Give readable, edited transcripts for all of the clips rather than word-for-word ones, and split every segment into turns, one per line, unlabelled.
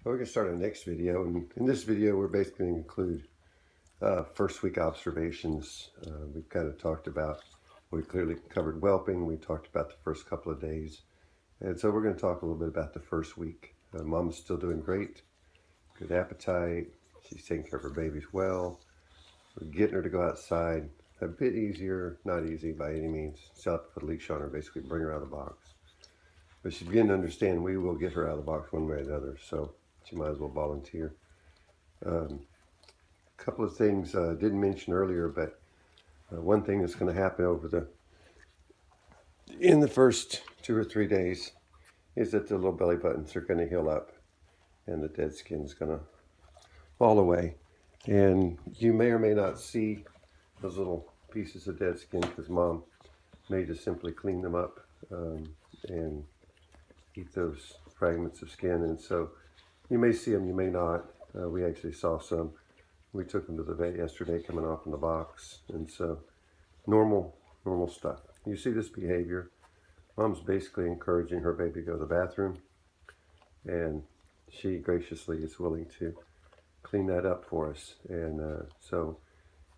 We're going to start our next video, and in this video we're basically going to include first week observations. We've kind of talked about, we clearly covered whelping, we talked about the first couple of days, and so we're going to talk a little bit about the first week. Mom's still doing great, good appetite, she's taking care of her babies well, we're getting her to go outside, a bit easier, not easy by any means, still have to put a leash on her, basically bring her out of the box. But she's beginning to understand we will get her out of the box one way or the other, so she might as well volunteer. A couple of things I didn't mention earlier, but one thing that's going to happen in the first 2 or 3 days is that the little belly buttons are going to heal up and the dead skin is going to fall away. And you may or may not see those little pieces of dead skin because Mom may just simply clean them up and eat those fragments of skin. And so you may see them, you may not. We actually saw some. We took them to the vet yesterday coming off in the box. And so normal stuff. You see this behavior. Mom's basically encouraging her baby to go to the bathroom. And she graciously is willing to clean that up for us. And so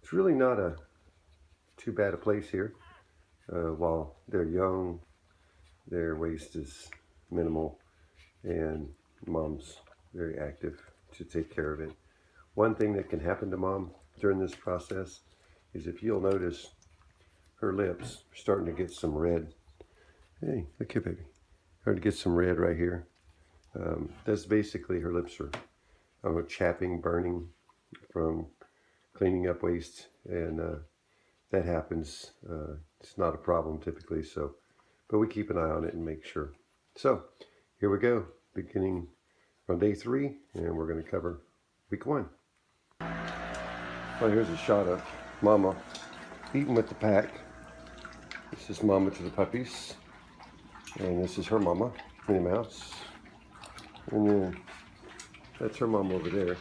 it's really not too bad a place here. While they're young, their waste is minimal. And Mom's very active to take care of it. One thing that can happen to Mom during this process is if you'll notice her lips are starting to get some red. Hey, look here, baby. Starting to get some red right here. That's basically her lips are chapping, burning from cleaning up waste, and that happens. It's not a problem typically, but we keep an eye on it and make sure. So here we go, beginning on day 3, and we're going to cover week 1. Well, here's a shot of Mama eating with the pack. This is Mama to the puppies, and this is her Mama, Minnie Mouse, and then that's her Mama over there,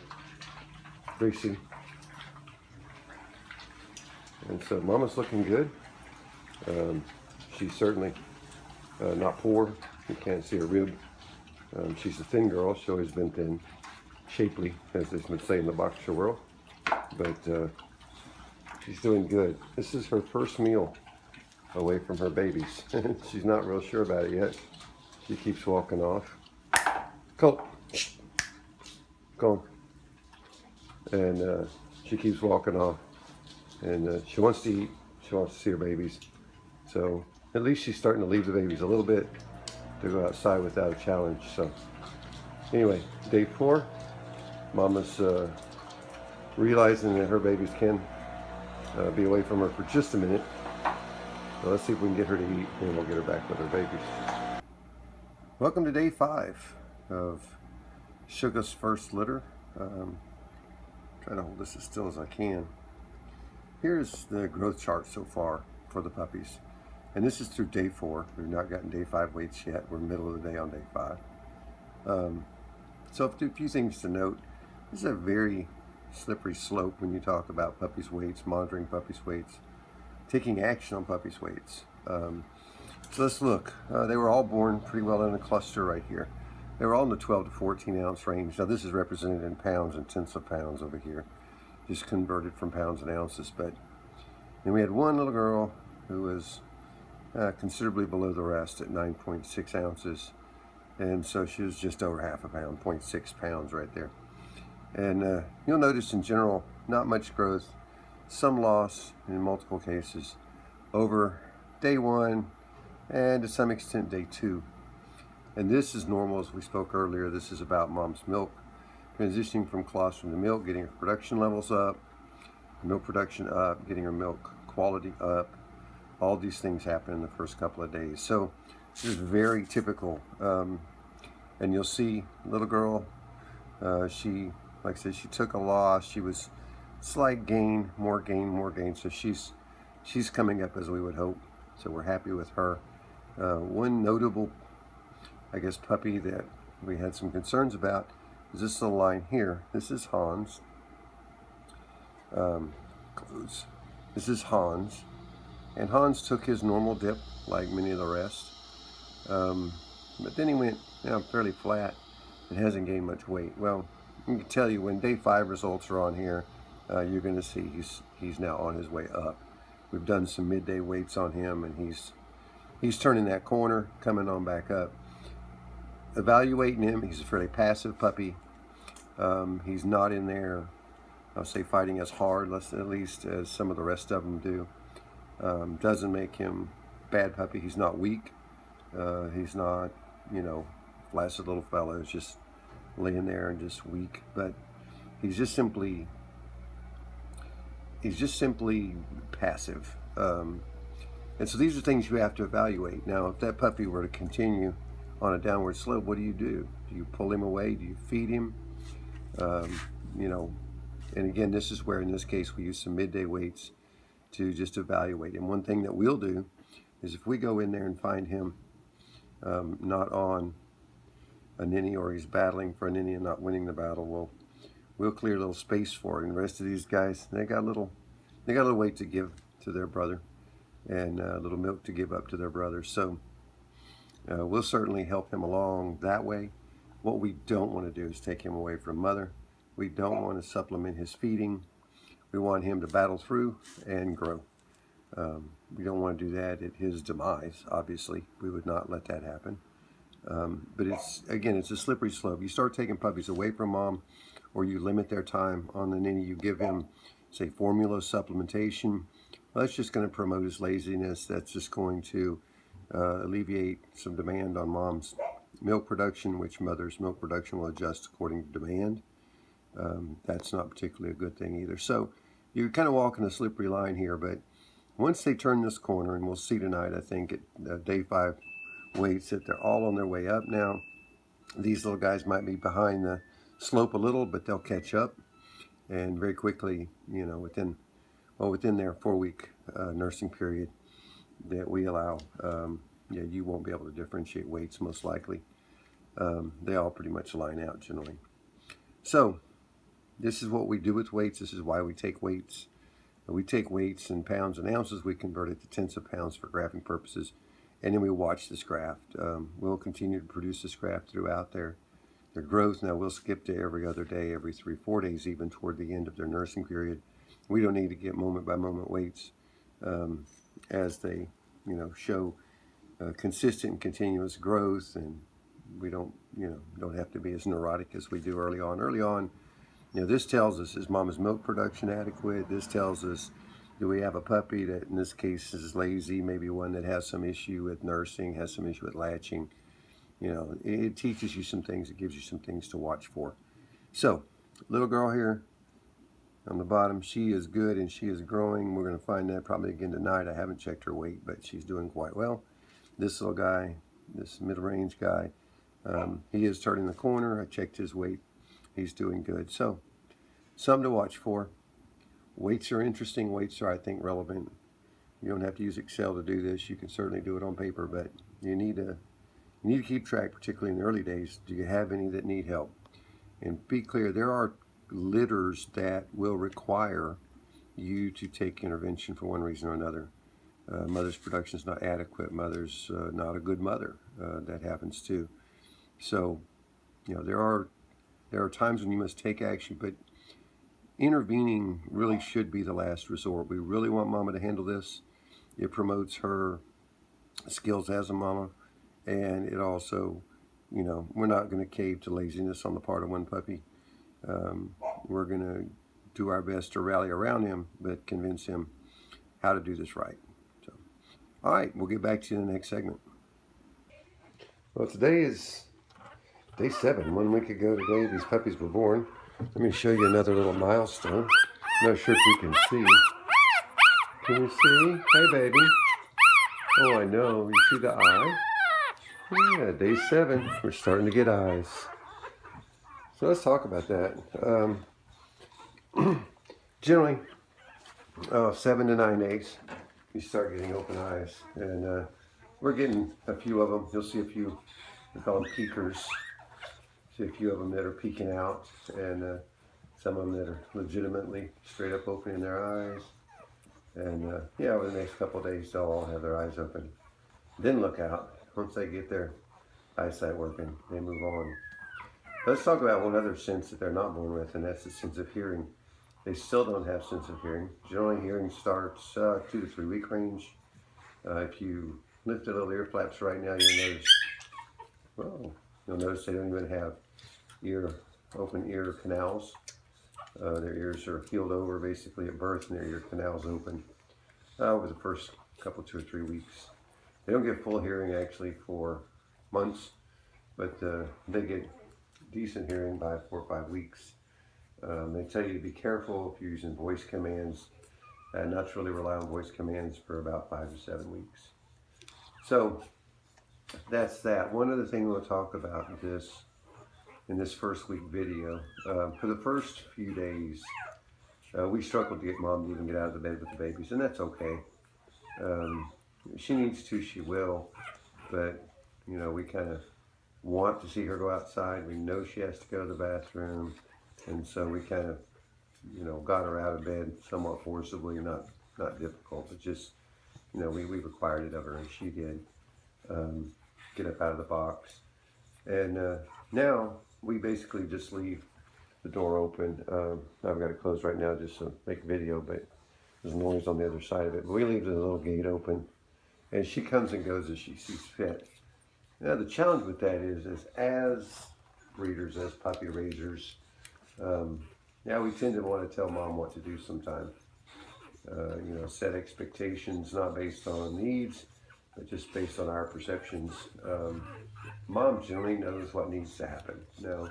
Gracie. And so Mama's looking good. She's certainly not poor. You can't see her rib. She's a thin girl. She's always been thin, shapely, as they would say in the boxer world. But she's doing good. This is her first meal away from her babies. She's not real sure about it yet. She keeps walking off. Colt, shh, go on. And she keeps walking off. And she wants to eat. She wants to see her babies. So at least she's starting to leave the babies a little bit to go outside without a challenge. So anyway, day 4, Mama's realizing that her babies can be away from her for just a minute. So let's see if we can get her to eat, and we'll get her back with her babies. Welcome to day 5 of Shugga's first litter. Trying to hold this as still as I can. Here's the growth chart so far for the puppies. And this is through day 4. We've not gotten day 5 weights yet. We're middle of the day on day 5. So a few things to note. This is a very slippery slope when you talk about puppies' weights, monitoring puppies' weights, taking action on puppies' weights. So let's look. They were all born pretty well in a cluster right here. They were all in the 12 to 14 ounce range. Now this is represented in pounds and tenths of pounds over here, just converted from pounds and ounces. But then we had one little girl who was considerably below the rest at 9.6 ounces. And so she was just over half a pound, 0.6 pounds right there. And you'll notice in general, not much growth, some loss in multiple cases over day 1 and to some extent day 2. And this is normal, as we spoke earlier. This is about Mom's milk, transitioning from colostrum to milk, getting her production levels up, milk production up, getting her milk quality up. All these things happen in the first couple of days. So this is very typical. And you'll see little girl, she, like I said, she took a loss. She was slight gain, more gain, more gain. So she's coming up as we would hope. So we're happy with her. One notable, I guess, puppy that we had some concerns about is this little line here. This is Hans. This is Hans. And Hans took his normal dip like many of the rest. But then he went fairly flat. and hasn't gained much weight. Well, I can tell you when day 5 results are on here, you're going to see he's now on his way up. We've done some midday weights on him, and he's turning that corner, coming on back up. Evaluating him, he's a fairly passive puppy. He's not in there, I'll say, fighting as hard, at least as some of the rest of them do. Doesn't make him bad puppy. He's not weak. He's not, flaccid little fellow. He's just laying there and just weak. But he's just simply passive. And so these are things you have to evaluate. Now, if that puppy were to continue on a downward slope, what do? Do you pull him away? Do you feed him? And again, this is where, in this case, we use some midday weights to just evaluate him. One thing that we'll do is if we go in there and find him not on a ninny, or he's battling for a ninny and not winning the battle, we'll clear a little space for him. The rest of these guys, they got a little weight to give to their brother, and a little milk to give up to their brother. So we'll certainly help him along that way. What we don't want to do is take him away from mother. We don't want to supplement his feeding. We want him to battle through and grow. We don't want to do that at his demise, obviously. We would not let that happen. But it's a slippery slope. You start taking puppies away from mom, or you limit their time on the ninny, you give him, say, formula supplementation. Well, that's just going to promote his laziness. That's just going to alleviate some demand on mom's milk production, which mother's milk production will adjust according to demand. That's not particularly a good thing either. So you're kind of walking a slippery line here, but once they turn this corner, and we'll see tonight, I think, at day 5 weights, that they're all on their way up now. These little guys might be behind the slope a little, but they'll catch up. And very quickly, within their 4-week nursing period that we allow, you won't be able to differentiate weights most likely. They all pretty much line out generally. So this is what we do with weights. This is why we take weights. We take weights in pounds and ounces. We convert it to tenths of pounds for graphing purposes. And then we watch this graft. We'll continue to produce this graft throughout their growth. Now, we'll skip to every other day, every 3-4 days, even toward the end of their nursing period. We don't need to get moment-by-moment weights as they, show consistent and continuous growth. And we don't have to be as neurotic as we do early on. Early on, this tells us, is mama's milk production adequate? This tells us, do we have a puppy that in this case is lazy, maybe one that has some issue with nursing, has some issue with latching? It teaches you some things, it gives you some things to watch for. So, little girl here on the bottom, she is good and she is growing. We're going to find that probably again tonight. I haven't checked her weight, but she's doing quite well. This little guy, this middle-range guy, he is turning the corner. I checked his weight. He's doing good. So, something to watch for. Weights are interesting. Weights are, I think, relevant. You don't have to use Excel to do this. You can certainly do it on paper, but you need to keep track, particularly in the early days. Do you have any that need help? And be clear, there are litters that will require you to take intervention for one reason or another. Mother's production is not adequate. Mother's not a good mother. That happens too. So, there are times when you must take action, but intervening really should be the last resort. We really want mama to handle this. It promotes her skills as a mama, and it also, we're not going to cave to laziness on the part of one puppy. We're going to do our best to rally around him, but convince him how to do this right. So, all right, we'll get back to you in the next segment. Well, today is day 7. 1 week ago today, these puppies were born. Let me show you another little milestone. I'm not sure if you can see. Can you see? Hey, baby. Oh, I know. You see the eye? Yeah, day 7. We're starting to get eyes. So let's talk about that. Generally, 7 to 9 days, you start getting open eyes. And we're getting a few of them. You'll see a few, we call them peekers. See a few of them that are peeking out, and some of them that are legitimately straight up opening their eyes. And over the next couple of days, they'll all have their eyes open. Then look out. Once they get their eyesight working, they move on. Let's talk about one other sense that they're not born with, and that's the sense of hearing. They still don't have sense of hearing. Generally, hearing starts 2 to 3 week range. If you lift the little ear flaps right now, you'll notice they don't even have open ear canals. Their ears are healed over basically at birth, and their ear canals open over the first couple, 2 or 3 weeks. They don't get full hearing actually for months, but they get decent hearing by 4 or 5 weeks. They tell you to be careful if you're using voice commands, and not to really rely on voice commands for about 5 to 7 weeks. So that's that. One other thing we'll talk about in this first week video. For the first few days, we struggled to get mom to even get out of the bed with the babies, and that's okay. She needs to, she will, but you know, we kind of want to see her go outside. We know she has to go to the bathroom, and so we kind of, you know, got her out of bed somewhat forcibly, not difficult, but just, you know, we required it of her, and she did get up out of the box. And now we basically just leave the door open. I've got it closed right now just to make a video, but there's noise on the other side of it. But we leave the little gate open, and she comes and goes as she sees fit. Now the challenge with that is as breeders, as puppy raisers, yeah, we tend to want to tell mom what to do sometimes. You know, set expectations not based on needs, but just based on our perceptions. Mom generally knows what needs to happen. Now,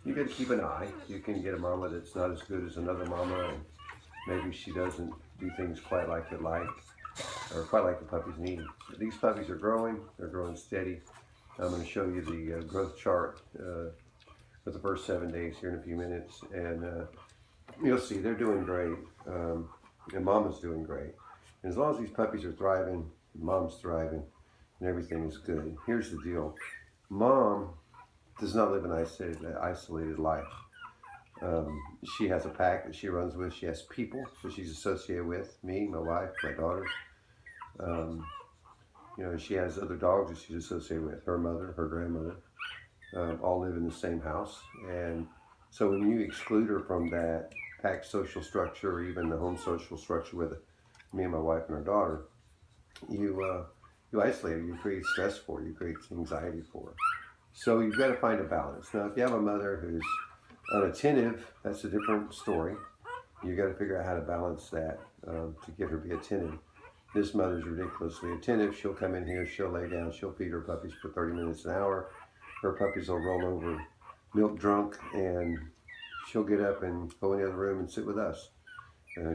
you got to keep an eye. You can get a mama that's not as good as another mama, and maybe she doesn't do things quite like or quite like the puppies need. These puppies are growing. They're growing steady. I'm going to show you the growth chart for the first 7 days here in a few minutes, and you'll see they're doing great, and mama's doing great. And as long as these puppies are thriving, mom's thriving, and everything is good. Here's the deal. Mom does not live an isolated life. She has a pack that she runs with. She has people that she's associated with, me, my wife, my daughter. You know, she has other dogs that she's associated with, her mother, her grandmother, all live in the same house. And so when you exclude her from that pack social structure, or even the home social structure with me and my wife and our daughter, you isolate her, you create stress for her, you create anxiety for her. So you've got to find a balance. Now, if you have a mother who's unattentive, that's a different story. You've got to figure out how to balance that to get her to be attentive. This mother's ridiculously attentive. She'll come in here, she'll lay down, she'll feed her puppies for 30 minutes an hour. Her puppies will roll over milk drunk, and she'll get up and go in the other room and sit with us.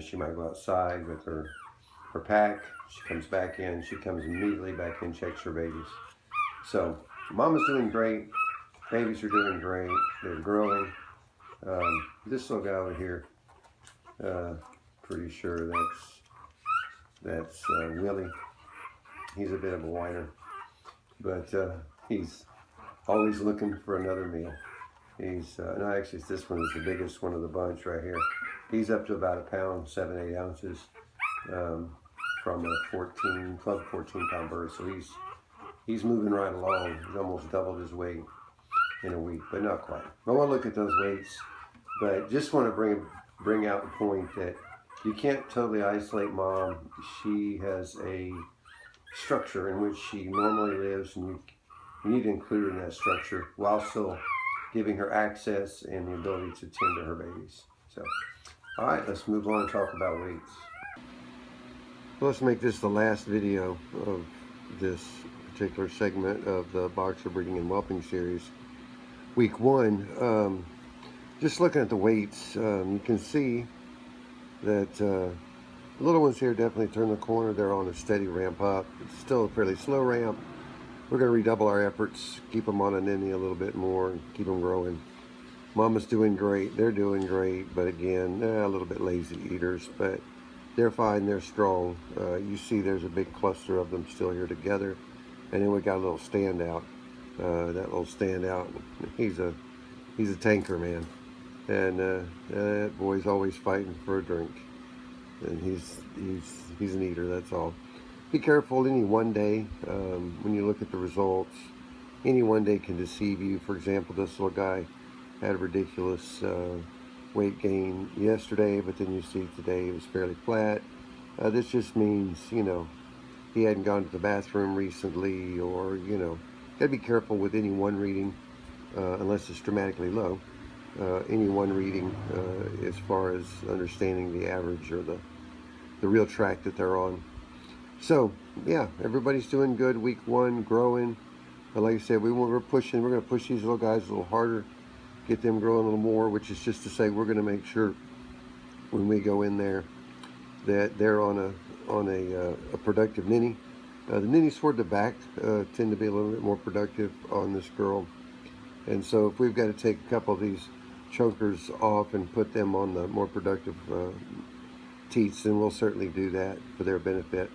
She might go outside with her pack. She comes back in. She comes immediately back in, checks her babies. So mama's doing great. Babies are doing great. They're growing. This little guy over here, pretty sure that's Willie. He's a bit of a whiner, but he's always looking for another meal. No, actually, this one is the biggest one of the bunch right here. He's up to about 1 pound, 7-8 ounces, from a 14 pound bird. So he's moving right along. He's almost doubled his weight in a week, but not quite. I want to look at those weights, but just want to bring out the point that you can't totally isolate mom. She has a structure in which she normally lives, and you need to include her in that structure while still giving her access and the ability to tend to her babies. So, all right, let's move on and talk about weights. Let's make this the last video of this particular segment of the Boxer Breeding and Whelping series. Week 1, just looking at the weights, you can see that the little ones here definitely turn the corner. They're on a steady ramp up. It's still a fairly slow ramp. We're going to redouble our efforts, keep them on an innie a little bit more, and keep them growing. Mama's doing great. They're doing great, but again, a little bit lazy eaters, but they're fine. They're strong. You see there's a big cluster of them still here together, and then we got a little standout. That little standout, he's a tanker, man, and that boy's always fighting for a drink, and he's an eater. That's all. Be careful. Any one day, when you look at the results, any one day can deceive you. For example, this little guy had a ridiculous weight gain yesterday, but then you see today it was fairly flat. This just means, you know, he hadn't gone to the bathroom recently, or, you know, gotta be careful with any one reading, unless it's dramatically low. Any one reading, as far as understanding the average or the real track that they're on. So, yeah, everybody's doing good. Week 1, growing. But like I said, we're going to push these little guys a little harder, get them growing a little more, which is just to say we're going to make sure when we go in there that they're on a productive ninny. The ninnies toward the back tend to be a little bit more productive on this girl. And so if we've got to take a couple of these chunkers off and put them on the more productive teats, then we'll certainly do that for their benefit.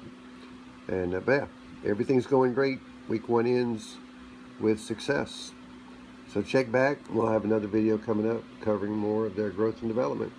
And but yeah, everything's going great. Week 1 ends with success. So check back. We'll have another video coming up covering more of their growth and development.